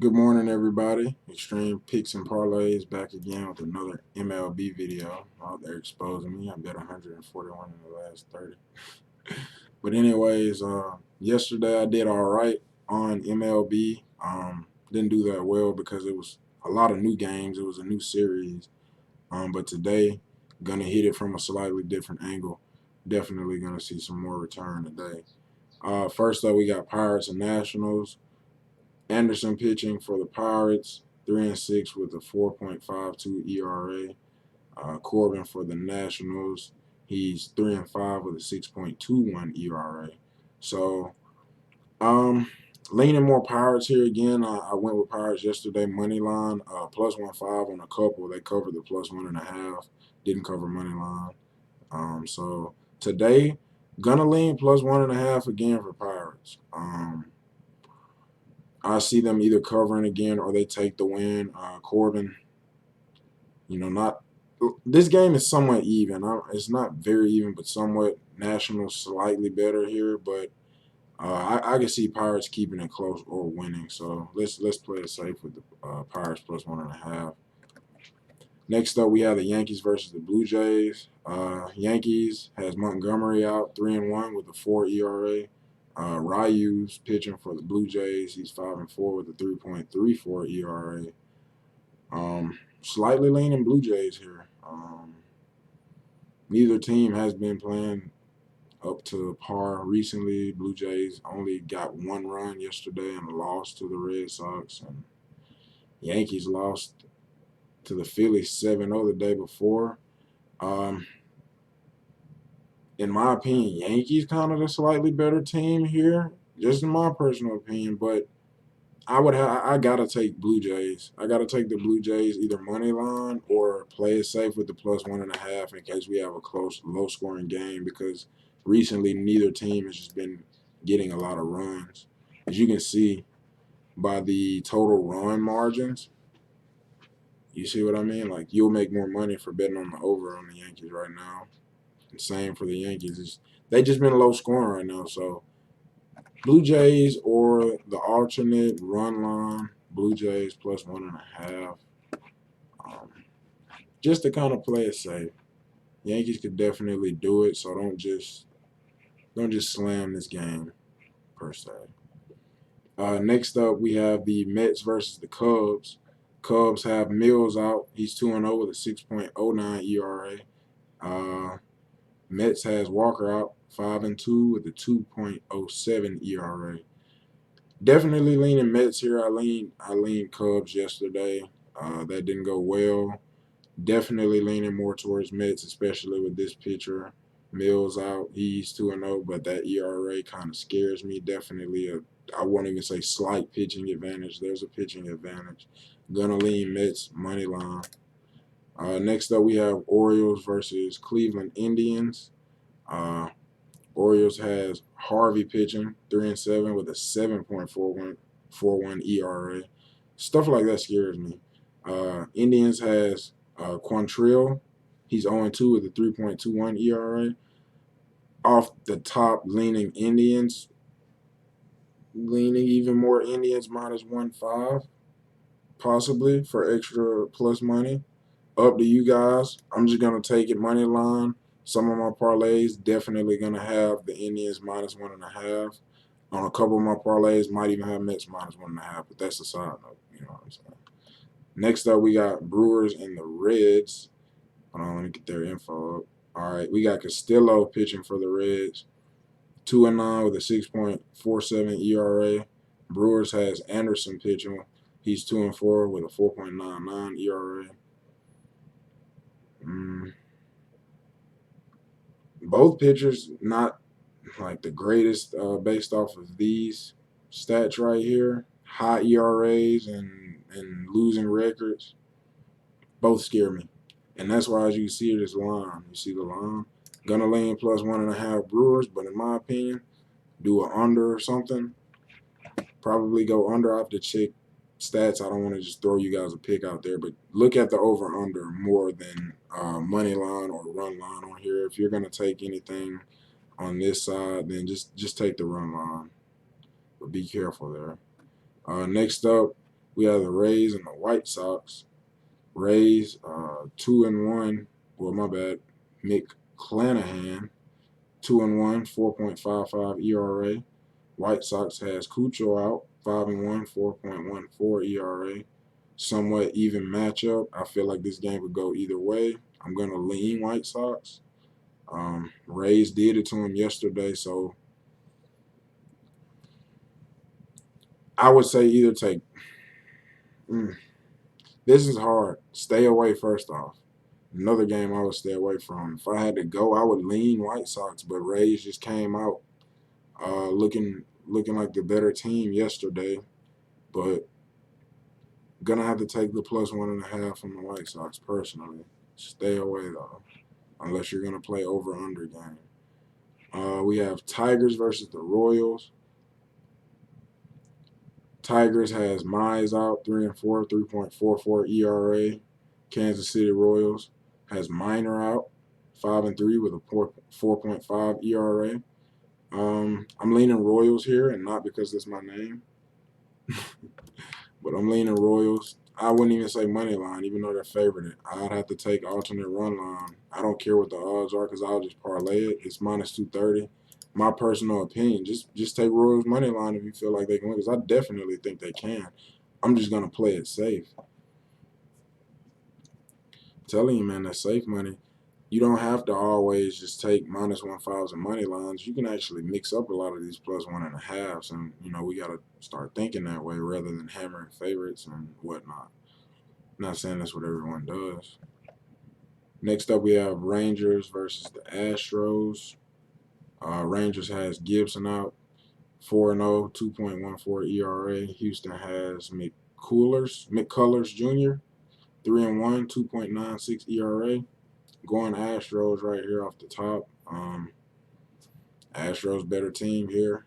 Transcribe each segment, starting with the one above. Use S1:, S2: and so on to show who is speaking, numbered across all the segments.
S1: Good morning, everybody. Extreme Picks and Parlays back again with another MLB video. Oh, they're exposing me. I bet 141 in the last 30. But anyways, yesterday I did all right on MLB. Didn't do that well because it was a lot of new games. It was a new series. But today, gonna hit it from a slightly different angle. Definitely gonna see some more return today. First up, we got Pirates and Nationals. Anderson pitching for the Pirates, 3-6 with a 4.52 ERA. Corbin for the Nationals, he's 3-5 with a 6.21 ERA. So, um, leaning more Pirates here again. I went with Pirates yesterday money line, plus 1.5 on a couple. They covered the plus 1.5. Didn't cover money line. So today, gonna lean plus 1.5 again for Pirates. I see them either covering again or they take the win. Corbin, not this game is somewhat even. It's not very even, but somewhat. National slightly better here, but I can see Pirates keeping it close or winning. So let's play it safe with the Pirates plus 1.5. Next up, we have the Yankees versus the Blue Jays. Yankees has Montgomery out 3-1 with a 4 ERA. Ryu's pitching for the Blue Jays. He's 5-4 with a 3.34 ERA. Slightly leaning Blue Jays here. Neither team has been playing up to par recently. Blue Jays only got one run yesterday and lost to the Red Sox. And Yankees lost to the Phillies 7-0 the day before. Um, in my opinion, Yankees kind of the slightly better team here, just in my personal opinion. But I gotta take Blue Jays. I gotta take the Blue Jays either money line or play it safe with the plus 1.5 in case we have a close, low scoring game because recently neither team has just been getting a lot of runs. As you can see by the total run margins, you see what I mean? Like you'll make more money for betting on the over on the Yankees right now. And same for the Yankees. They just been low scoring right now, so Blue Jays or the alternate run line, Blue Jays plus 1.5. Um, just to kind of play it safe. Yankees could definitely do it, so don't just slam this game per se. Next up, we have the Mets versus the Cubs. Cubs have Mills out. He's 2-0 with a 6.09 ERA. Mets has Walker out 5-2 with a 2.07 ERA. Definitely leaning Mets here. I leaned Cubs yesterday. That didn't go well. Definitely leaning more towards Mets, especially with this pitcher. Mills out. He's 2-0, but that ERA kind of scares me. Definitely I won't even say slight pitching advantage. There's a pitching advantage. Gonna lean Mets money line. Next up, we have Orioles versus Cleveland Indians. Uh, Orioles has Harvey pitching 3-7 with a 7.41 ERA. Stuff like that scares me. Indians has Quantrill. He's 0-2 with a 3.21 ERA. Off the top, leaning Indians, leaning even more Indians minus 1.5, possibly for extra plus money. Up to you guys. I'm just gonna take it money line. Some of my parlays definitely gonna have the Indians minus 1.5. On a couple of my parlays, might even have Mets minus 1.5, but that's a side note. You know what I'm saying? Next up, we got Brewers and the Reds. Hold on, let me get their info up. All right, we got Castillo pitching for the Reds, 2-9 with a 6.47 ERA. Brewers has Anderson pitching. He's 2-4 with a 4.99 ERA. Both pitchers not like the greatest based off of these stats right here. High ERAs and losing records both scare me, and that's why as you see this line, you see the line. Gonna lean plus 1.5 Brewers, but in my opinion, do an under or something. Probably go under. I have to check stats. I don't want to just throw you guys a pick out there, but look at the over under more than money line or run line on here. If you're gonna take anything on this side, then just take the run line. But be careful there. Next up, We have the Rays and the White Sox. Rays 2-1. Well, my bad. Mick Clanahan 2-1, 4.55 ERA. White Sox has Cucho out 5-1, 4.14 ERA. Somewhat even matchup. I feel like this game would go either way. I'm gonna lean White Sox. Rays did it to him yesterday, so I would say either take. This is hard. Stay away first off. Another game I would stay away from. If I had to go, I would lean White Sox, but Rays just came out looking like the better team yesterday. But gonna have to take the +1.5 from the White Sox personally. Stay away though, unless you're gonna play over/under game. We have Tigers versus the Royals. Tigers has Mize out 3-4, 3.44 ERA. Kansas City Royals has Minor out 5-3 with a 4.5 ERA. I'm leaning Royals here, and not because that's my name, but I'm leaning Royals. I wouldn't even say money line, even though they're favored. I'd have to take alternate run line. I don't care what the odds are because I'll just parlay it. It's -230. My personal opinion, just take Royals money line if you feel like they can win, because I definitely think they can. I'm just gonna play it safe. I'm telling you, man, that's safe money. You don't have to always just take -1.5s and money lines. You can actually mix up a lot of these +1.5s, and we got to start thinking that way rather than hammering favorites and whatnot. I'm not saying that's what everyone does. Next up, we have Rangers versus the Astros. Rangers has Gibson out 4-0, 2.14 ERA. Houston has McCullers Jr. 3-1, 2.96 ERA. Going Astros right here off the top. Astros better team here.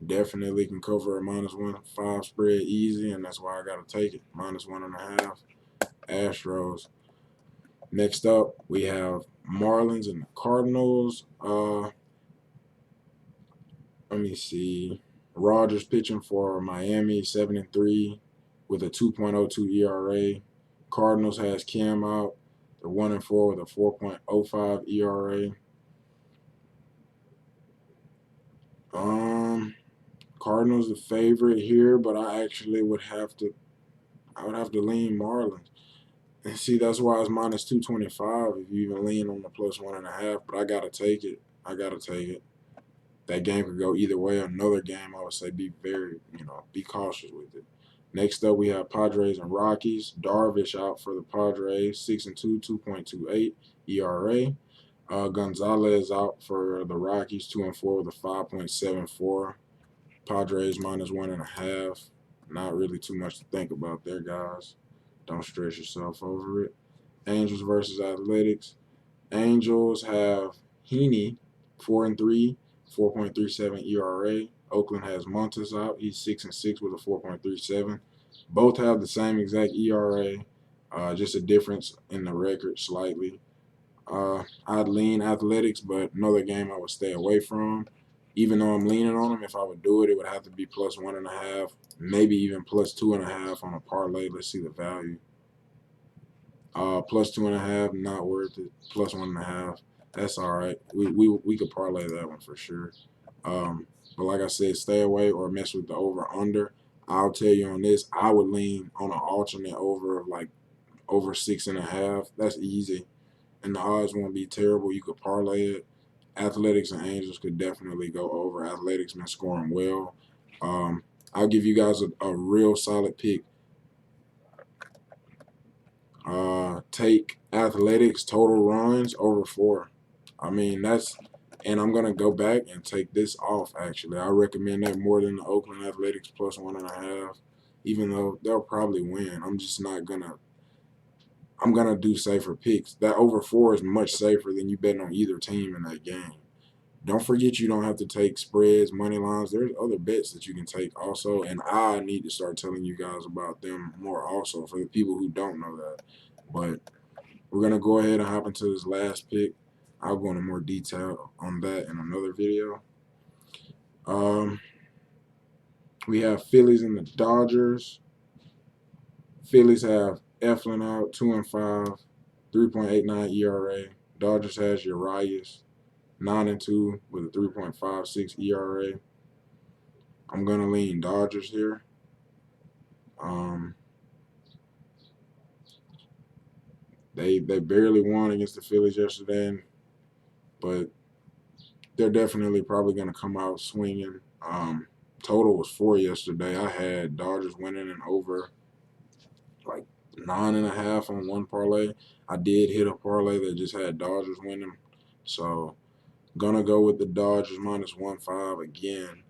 S1: Definitely can cover a -1.5 spread easy, and that's why I got to take it. -1.5. Astros. Next up, we have Marlins and the Cardinals. Let me see. Rogers pitching for Miami, 7-3 with a 2.02 ERA. Cardinals has Kim out. They're 1-4 with a 4.05 ERA. Cardinals the favorite here, but I actually would have to lean Marlins. And see, that's why it's -225 if you even lean on the +1.5. But I gotta take it. That game could go either way. Another game, I would say, be very, be cautious with it. Next up, we have Padres and Rockies. Darvish out for the Padres, 6-2, 2.28 ERA. Gonzalez out for the Rockies, 2-4 with a 5.74. Padres -1.5. Not really too much to think about there, guys. Don't stress yourself over it. Angels versus Athletics. Angels have Heaney, 4-3, 4.37 ERA. Oakland has Montes out. He's 6-6 with a 4.37. Both have the same exact ERA, just a difference in the record slightly. I'd lean Athletics, but another game I would stay away from. Even though I'm leaning on them, if I would do it, it would have to be +1.5, maybe even +2.5 on a parlay. Let's see the value. +2.5, not worth it. +1.5, that's all right. We could parlay that one for sure. But like I said, stay away or mess with the over/under. I'll tell you on this, I would lean on an alternate over of like over 6.5. That's easy, and the odds won't be terrible. You could parlay it. Athletics and Angels could definitely go over. Athletics been scoring well. I'll give you guys a real solid pick. Take Athletics total runs over 4. I mean, and I'm going to go back and take this off, actually. I recommend that more than the Oakland Athletics +1.5, even though they'll probably win. I'm going to do safer picks. That over 4 is much safer than you betting on either team in that game. Don't forget you don't have to take spreads, money lines. There's other bets that you can take also, and I need to start telling you guys about them more also for the people who don't know that. But we're going to go ahead and hop into this last pick. I'll go into more detail on that in another video. We have Phillies and the Dodgers. Phillies have Eflin out, 2-5, 3.89 ERA. Dodgers has Urias, 9-2 with a 3.56 ERA. I'm gonna lean Dodgers here. Um, they barely won against the Phillies yesterday, but they're definitely probably gonna come out swinging. Total was 4 yesterday. I had Dodgers winning and over like 9.5 on one parlay. I did hit a parlay that just had Dodgers winning, so gonna go with the Dodgers -1.5 again,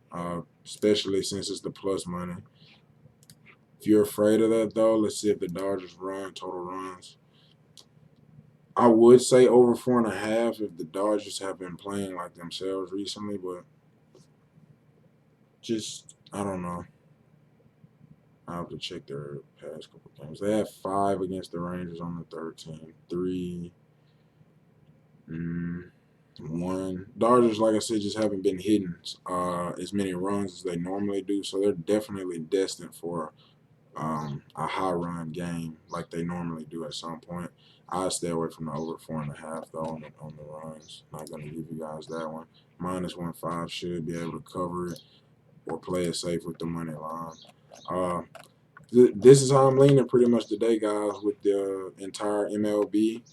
S1: especially since it's the plus money. If you're afraid of that though, let's see if the Dodgers run total runs. I would say over 4.5 if the Dodgers have been playing like themselves recently, but just I don't know. I have to check their past couple games. They have 5 against the Rangers on the 13th, 3, 1. Dodgers, like I said, just haven't been hitting as many runs as they normally do, so they're definitely destined for a high run game like they normally do at some point. I stay away from the over 4.5 though on the runs. Not gonna give you guys that one. -1.5 should be able to cover it or play it safe with the money line. Uh, this is how I'm leaning pretty much today, guys, with the entire MLB.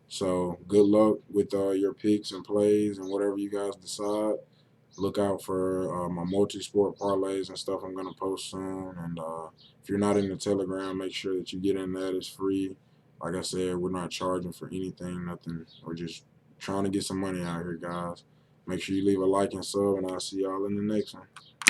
S1: So good luck with your picks and plays and whatever you guys decide. Look out for my multi-sport parlays and stuff I'm going to post soon. And if you're not in the Telegram, make sure that you get in that. It's free. Like I said, we're not charging for anything, nothing. We're just trying to get some money out here, guys. Make sure you leave a like and sub, and I'll see y'all in the next one.